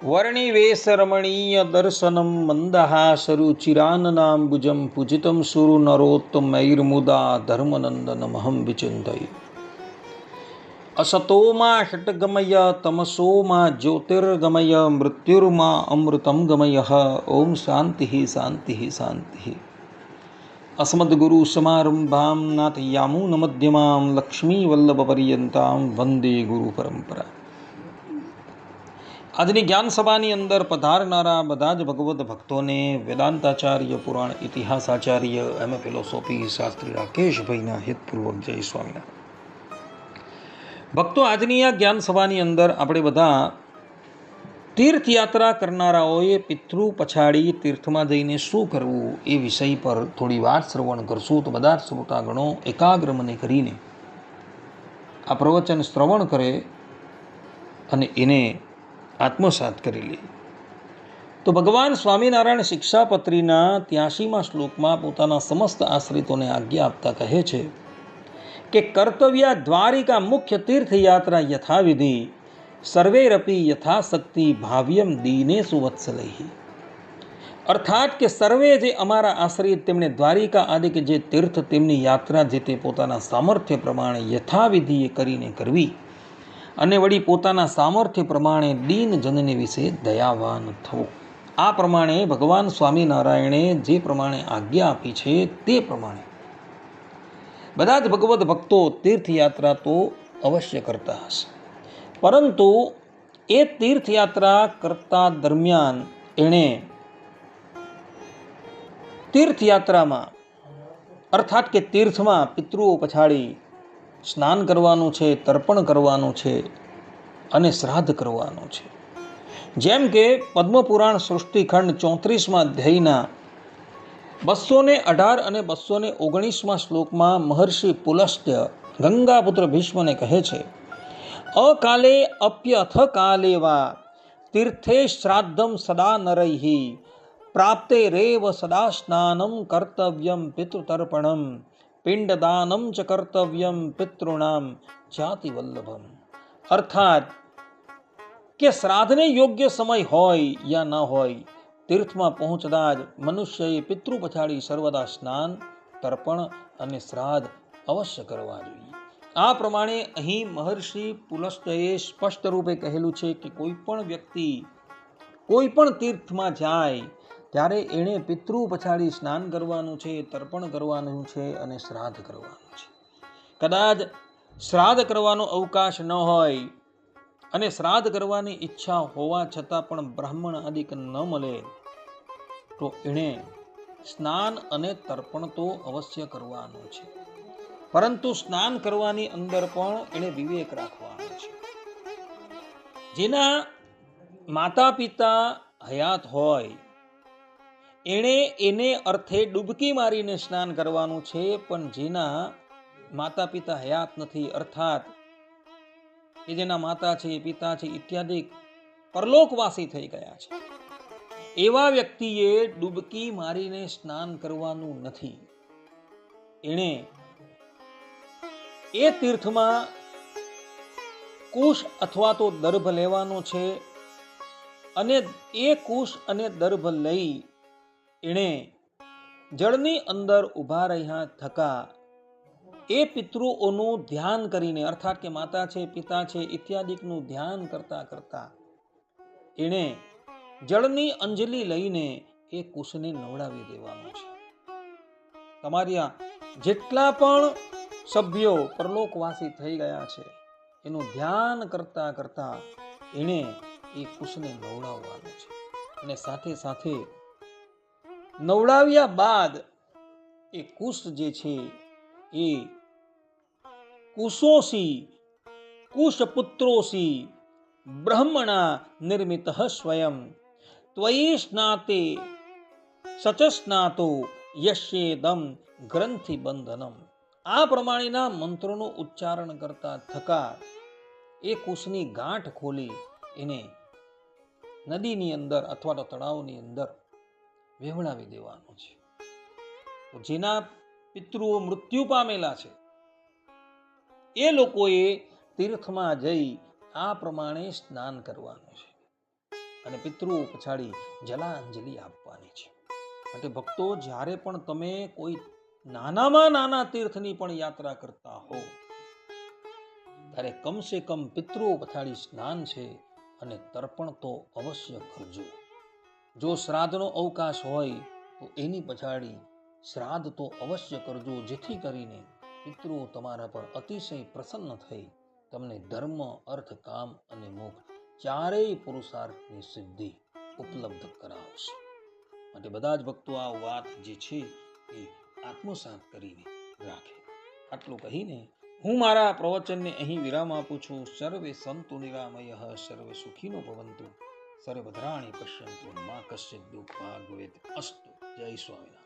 વર્ણિવેશરમણીય દર્શનમ મંદહાસરુચિરાનનાંબુજમ પૂજિતમ સુરુ નરોત્તમૈર્મુદા ધર્મનંદનમહં વિચિંતયે. અસતોમા ષટ્ગમય તમસોમા જ્યોતિર્ગમય મૃત્યુર્મા અમૃતમ ગમય. ઓમ શાંતિ શાંતિ શાંતિ. અસ્મદ્ગુરુ સમારંભામ નાથયામૂનમધ્યમામ લક્ષ્મીવલ્લભપર્યંતામ વંદે ગુરુ પરંપરા. આજની જ્ઞાન સભાની અંદર પધારનારા બધા જ ભગવદ્ ભક્તોને વેદાંતાચાર્ય, પુરાણ ઇતિહાસાચાર્ય, એમ ફિલોસોફી શાસ્ત્રી રાકેશભાઈના હિતપૂર્વક જય સ્વામિનારાયણ. ભક્તો, આજની આ જ્ઞાન સભાની અંદર આપણે બધા તીર્થયાત્રા કરનારાઓએ પિતૃ પછાડી તીર્થમાં જઈને શું કરવું એ વિષય પર થોડી વાત શ્રવણ કરશું. તો બધા જ શ્રોતાગણો એકાગ્ર મને કરીને આ પ્રવચન શ્રવણ કરે અને એને આત્મસાત કરી લે. તો ભગવાન સ્વામિનારાયણ શિક્ષાપત્રીના 83મા શ્લોકમાં પોતાના સમસ્ત આશ્રિતોને આજ્ઞા આપતા કહે છે કે કર્તવ્ય દ્વારિકા મુખ્ય તીર્થયાત્રા યથાવિધિ સર્વેરપી યથાશક્તિ ભાવ્યમ દીનેષુ વત્સલૈ. અર્થાત કે સર્વે જે અમારા આશ્રિત તેમણે દ્વારિકા આદિ કે જે તીર્થ તેમની યાત્રા જે તે પોતાના સામર્થ્ય પ્રમાણે યથાવિધિએ કરીને કરવી અને વળી પોતાના સામર્થ્ય પ્રમાણે દીનજનને વિશે દયાવાન થવું. આ પ્રમાણે ભગવાન સ્વામિનારાયણે જે પ્રમાણે આજ્ઞા આપી છે તે પ્રમાણે બધા જ ભગવદ્ ભક્તો તીર્થયાત્રા તો અવશ્ય કરતા હશે. પરંતુ એ તીર્થયાત્રા કરતા દરમિયાન એણે તીર્થયાત્રામાં અર્થાત કે તીર્થમાં પિતૃઓ પછાડી સ્નાન કરવાનું છે, તર્પણ કરવાનું છે અને શ્રાદ્ધ કરવાનું છે. જેમ કે પદ્મપુરાણ સૃષ્ટિખંડ 34મા અધ્યાયના 218 અને 219મા શ્લોકમાં મહર્ષિ પુલસ્ત્ય ગંગાપુત્ર ભીષ્મને કહે છે, અકાલે અપ્યથ કાલે વા તીર્થે શ્રાદ્ધમ સદા નરૈ પ્રાપ્તે રેવ સદા સ્નાનમ કર્તવ્યમ પિતૃતર્પણમ પિંડદાનમ ચ કર્તવ્યમ પિતૃણામ જાતિ વલ્લભમ. અર્થાત કે શ્રાદ્ધને યોગ્ય સમય હોય યા ન હોય, તીર્થમાં પહોંચતા જ મનુષ્યએ પિતૃ પછાડી સર્વદા સ્નાન, તર્પણ અને શ્રાદ્ધ અવશ્ય કરવા જોઈએ. આ પ્રમાણે અહીં મહર્ષિ પુલસ્ત્યએ સ્પષ્ટ રૂપે કહેલું છે કે કોઈ પણ વ્યક્તિ કોઈ પણ તીર્થમાં જાય ત્યારે એણે પિતૃ પછાડી સ્નાન કરવાનું છે, તર્પણ કરવાનું છે અને શ્રાદ્ધ કરવાનું છે. કદાચ શ્રાદ્ધ કરવાનો અવકાશ ન હોય અને શ્રાદ્ધ કરવાની ઈચ્છા હોવા છતાં પણ બ્રાહ્મણ આદિક ન મળે તો એણે સ્નાન અને તર્પણ તો અવશ્ય કરવાનું છે. પરંતુ સ્નાન કરવાની અંદર પણ એણે વિવેક રાખવાનો છે. જેના માતા પિતા હયાત હોય એને અર્થે ડૂબકી મારીને સ્નાન કરવાનું છે. પણ જેના માતા પિતા હયાત નથી, અર્થાત કે જેના માતા છે, પિતા છે ઇત્યાદિ પરલોકવાસી થઈ ગયા છે, એવા વ્યક્તિએ ડૂબકી મારીને સ્નાન કરવાનું નથી. એણે એ તીર્થમાં કુશ અથવા તો દર્ભ લેવાનો છે અને એ કુશ અને દર્ભ લઈ એણે જળની અંદર ઊભા રહ્યા થકા એ પિતૃઓનું ધ્યાન કરીને, અર્થાત કે માતા છે, પિતા છે ઇત્યાદિકનું ધ્યાન કરતા કરતા એણે જળની અંજલિ લઈને એ કુશને નવડાવી દેવાનું છે. તમારી આ જેટલા પણ સભ્યો પરલોકવાસી થઈ ગયા છે એનું ધ્યાન કરતા કરતા એણે એ કુશને નવડાવવાનું છે. અને સાથે સાથે નવડાવ્યા બાદ એ કુશ જે છે એ કુશોસી કુશપુત્રોસી બ્રહ્મણા નિર્મિત સ્વયં ત્વયી સ્નાતે સચ સ્નાતો યશ્યેદમ ગ્રંથિ બંધનમ. આ પ્રમાણેના મંત્રોનું ઉચ્ચારણ કરતા થકા એ કુશની ગાંઠ ખોલી એને નદીની અંદર અથવા તો તળાવની અંદર વહેવડાવી દેવાનું છે. જેના પિતૃઓ મૃત્યુ પામેલા છે એ લોકોએ તીર્થમાં જઈ આ પ્રમાણે સ્નાન કરવાનું છે. અને પિતૃઓ પછાડી જલાંજલિ આપવાની છે. માટે ભક્તો, જ્યારે પણ તમે કોઈ નાનામાં નાના તીર્થની પણ યાત્રા કરતા હો ત્યારે કમસે કમ પિતૃઓ પછાડી સ્નાન છે અને તર્પણ તો અવશ્ય કરજો. જો શ્રાદ્ધનો અવકાશ હોય તો એની પછાડી શ્રાદ્ધ તો અવશ્ય કરજો, જેથી કરીને પિતૃઓ તમારા પર અતિશય પ્રસન્ન થઈ તમને ધર્મ, અર્થ, કામ અને મોક્ષ ચારેય પુરુષાર્થની સિદ્ધિ ઉપલબ્ધ કરાવશે. માટે બધા જ ભક્તો આ વાત જે છે એ આત્મસાત કરીને રાખે. આટલું કહીને હું મારા પ્રવચનને અહીં વિરામ આપું છું. સર્વે સંતુ નિરામયઃ, સર્વે સુખીનો ભવંતુ, સર્વભદ્રાણિ પશ્યન્તુ, મા કશ્ચિત દુઃખ ભાગ ભવેત અસ્તુ. જય સ્વામિનારાયણ.